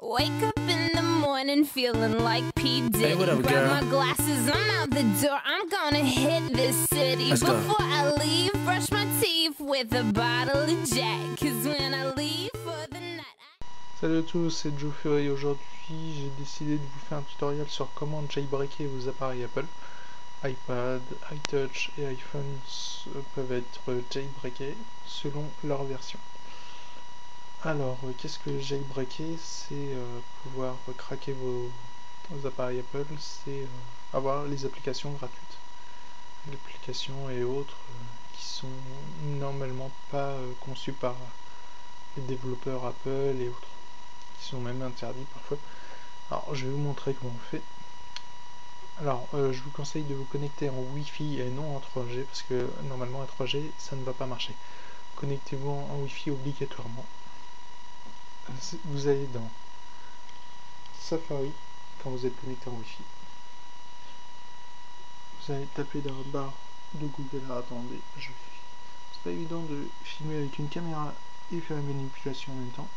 Wake up in the morning feeling like P. Diddy. Hey, what up, Grab girl? my glasses, I'm out the door. I'm gonna hit this city. Let's go. Before I leave, brush my teeth with a bottle of Jack. Cause when I leave for the night, Salut à tous, c'est Joe Fury et aujourd'hui j'ai décidé de vous faire un tutoriel sur comment jailbreaker vos appareils Apple. iPad, iTouch et iPhone peuvent être jailbreakés selon leur version. Alors, qu'est-ce que jailbreaker? C'est pouvoir craquer vos appareils Apple, c'est avoir les applications gratuites. Les applications et autres qui sont normalement pas conçues par les développeurs Apple et autres, qui sont même interdits parfois. Alors, je vais vous montrer comment on fait. Alors, je vous conseille de vous connecter en Wi-Fi et non en 3G, parce que normalement en 3G, ça ne va pas marcher. Connectez-vous en Wi-Fi obligatoirement. Vous allez dans Safari, quand vous êtes connecté en Wi-Fi. Vous allez taper dans la barre de Google. Alors, attendez, c'est pas évident de filmer avec une caméra et faire une manipulation en même temps.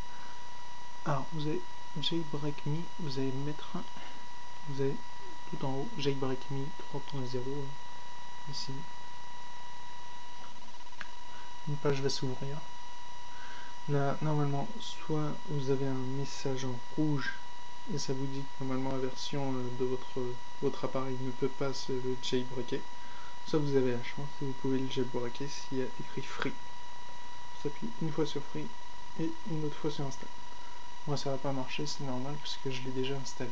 Alors, vous avez Jailbreak Me, vous allez mettre un, vous avez tout en haut Jailbreak Me 3.0 ici. Une page va s'ouvrir. Là, normalement, soit vous avez un message en rouge et ça vous dit que normalement la version de votre appareil ne peut pas se le jailbreaker. Soit vous avez la chance et vous pouvez le jailbreaker s'il y a écrit Free. Vous appuyez une fois sur Free et une autre fois sur Install. Moi ça va pas marcher, c'est normal parce que je l'ai déjà installé.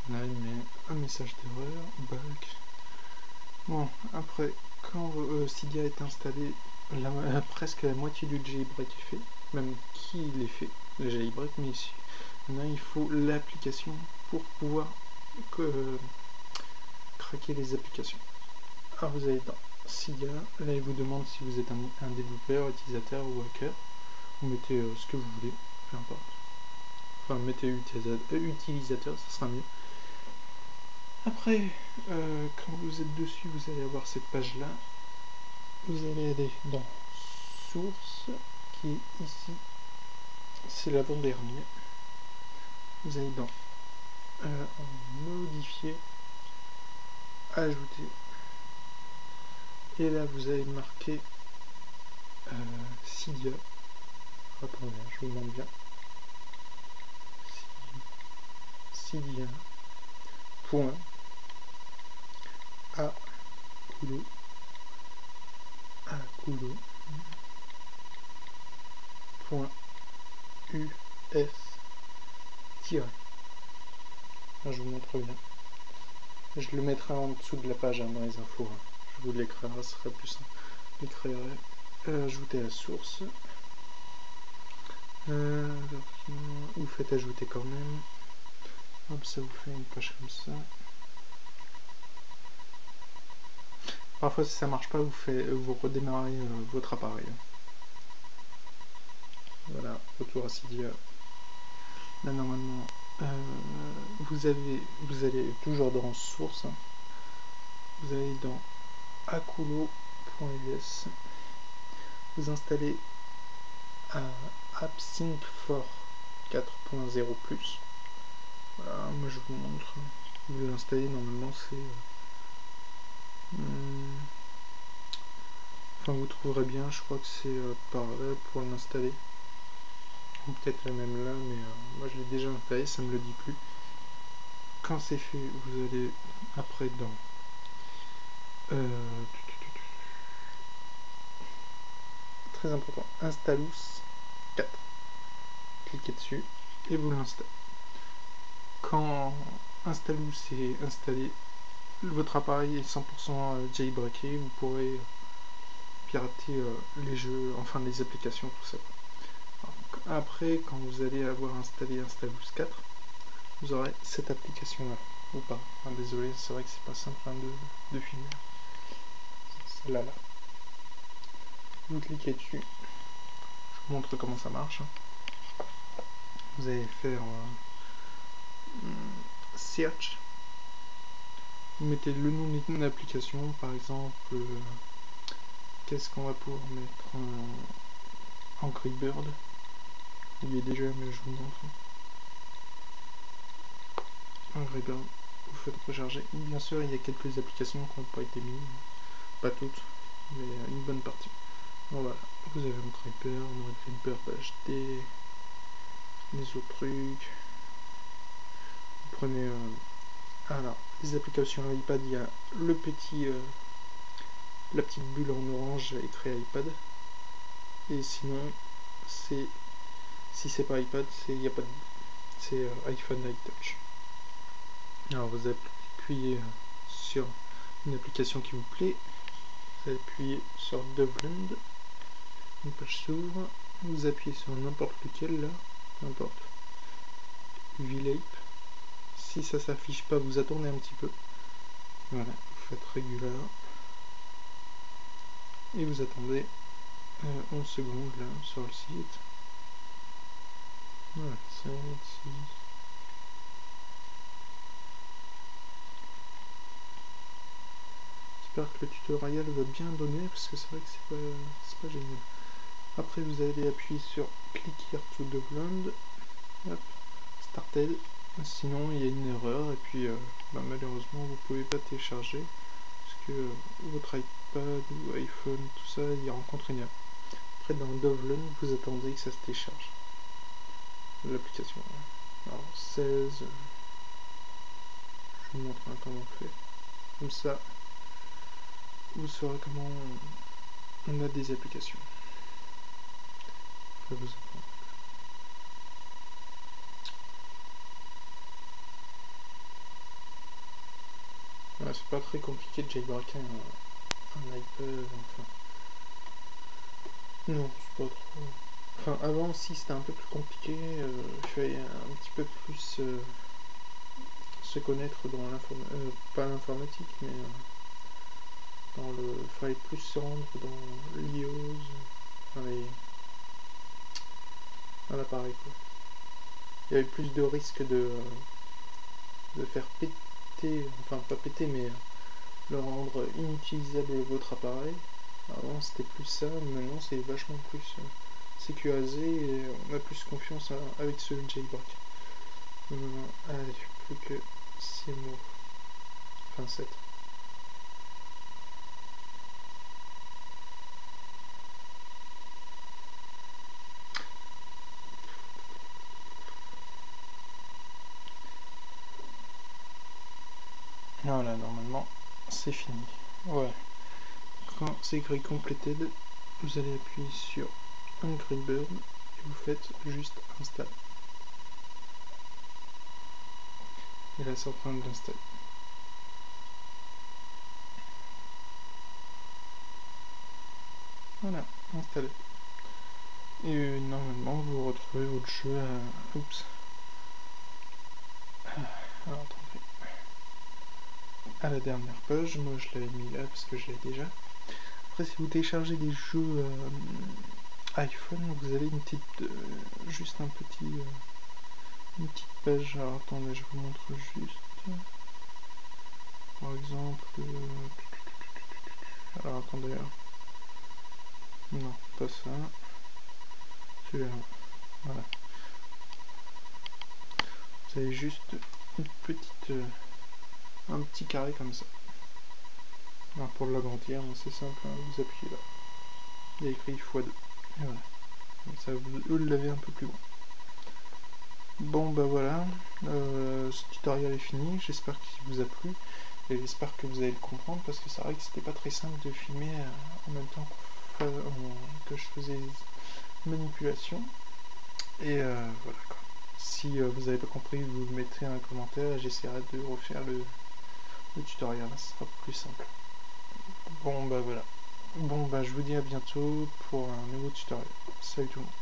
Là il met un message d'erreur, bug. Bon, après, quand Cydia est installé, presque la moitié du jailbreak est fait, même qui l'est fait, le jailbreak, mais ici. Maintenant il faut l'application pour pouvoir craquer les applications. Alors vous allez dans Cydia, là il vous demande si vous êtes un développeur, utilisateur ou hacker. Vous mettez ce que vous voulez, peu importe. Enfin, mettez utilisateur, ça sera mieux. Après, quand vous êtes dessus, vous allez avoir cette page-là. Vous allez aller dans Source, qui est ici. C'est l'avant-dernier. Vous allez dans Modifier, Ajouter. Et là, vous allez marquer Cydia. Attendez, je vous montre bien. Cydia. Point. Akulo. Point. US. Tiré. Là, je vous montre bien. Je le mettrai en dessous de la page dans les infos. Je vous l'écrirai, ce serait plus simple. L'écrirai. Ajouter la source. Vous faites ajouter quand même. Hop, ça vous fait une page comme ça. Parfois si ça marche pas, vous redémarrez votre appareil. Voilà, retour à Cydia. Là normalement vous allez toujours dans source. Vous allez dans akulo.us. Vous installez AppSync for 4.0+. Voilà, moi je vous montre. Vous l'installez, normalement c'est enfin vous trouverez bien, je crois que c'est par là pour l'installer, ou peut-être même là, mais moi je l'ai déjà installé, ça me le dit plus. Quand c'est fait, vous allez après dans très important, Installous 4, cliquez dessus et vous l'installez. Quand Installous est installé, votre appareil est 100% jailbreaké, vous pourrez pirater les jeux, enfin les applications, tout ça. Alors, après, quand vous allez avoir installé Installous 4, vous aurez cette application là, ou pas. Enfin, désolé, c'est vrai que c'est pas simple de filmer. Celle-là là. Vous cliquez dessus. Je vous montre comment ça marche. Vous allez faire Search. Vous mettez le nom d'une application, par exemple, qu'est-ce qu'on va pouvoir mettre, Angry Bird. Il y est déjà, mais je vous montre. Angry Bird, vous faites recharger. Bien sûr, il y a quelques applications qui n'ont pas été mises, pas toutes, mais une bonne partie. Bon, voilà, vous avez votre Reaper peut acheter les autres trucs. Vous prenez alors les applications iPad, il y a le petit la petite bulle en orange écrit iPad, et sinon c'est, si c'est pas iPad, il n'y a pas de, c'est iPhone iTouch. Alors vous appuyez sur une application qui vous plaît, vous appuyez sur Devland, une page s'ouvre, vous appuyez sur n'importe lequel là, n'importe, VLape. Si ça s'affiche pas, vous attendez un petit peu. Voilà, vous faites Regular. Et vous attendez 11 secondes là sur le site. Voilà, 7, 6. J'espère que le tutoriel va bien donner, parce que c'est vrai que c'est pas génial. Après vous allez appuyer sur Click here to download. Hop, started. Sinon il y a une erreur, et puis malheureusement vous pouvez pas télécharger, parce que votre iPad ou iPhone, tout ça, il rencontre une erreur. Après dans Download, vous attendez que ça se télécharge. L'application. Alors 16. Je vous montre comment on fait. Comme ça, vous saurez comment on a des applications. Je vais vous apprendre. Ouais, c'est pas très compliqué de jailbreaker un iPad, enfin. Non, c'est pas trop. Enfin, avant, si c'était un peu plus compliqué, il fallait un petit peu plus se connaître dans l'informatique, pas l'informatique, mais dans le. Il fallait plus se rendre dans l'iOS, dans l'appareil, quoi. Il y avait plus de risques de faire péter, enfin pas péter, mais le rendre inutilisable votre appareil. Avant c'était plus ça, maintenant c'est vachement plus sécurisé et on a plus confiance avec ce jailbreak. Allez, plus que 6 mots, enfin 7. Voilà, normalement c'est fini. Ouais. Quand c'est écrit completed, vous allez appuyer sur Angry Bird et vous faites juste install. Et là c'est en train de l'installer. Voilà, installé. Et normalement vous retrouvez votre jeu à... Oups. Alors attendez. À la dernière page, moi je l'avais mis là parce que je l'ai déjà. Après si vous téléchargez des jeux iPhone, vous avez une petite... juste un petit... une petite page. Alors attendez, je vous montre juste. Par exemple... alors attendez. Non, pas ça. Celui-là. Voilà. Vous avez juste une petite... un petit carré comme ça. Alors pour l'agrandir, c'est simple, hein, vous appuyez là. Il y a écrit x2. Et voilà. Comme ça, vous l'avez un peu plus grand. Bon bah voilà, ce tutoriel est fini, j'espère qu'il vous a plu, et j'espère que vous allez le comprendre, parce que c'est vrai que c'était pas très simple de filmer en même temps que je faisais des manipulations, et voilà quoi. Si vous n'avez pas compris, vous le mettrez en commentaire, et j'essaierai de refaire le tutoriel, ce sera plus simple. Bon bah voilà, bon bah je vous dis à bientôt pour un nouveau tutoriel, salut tout le monde.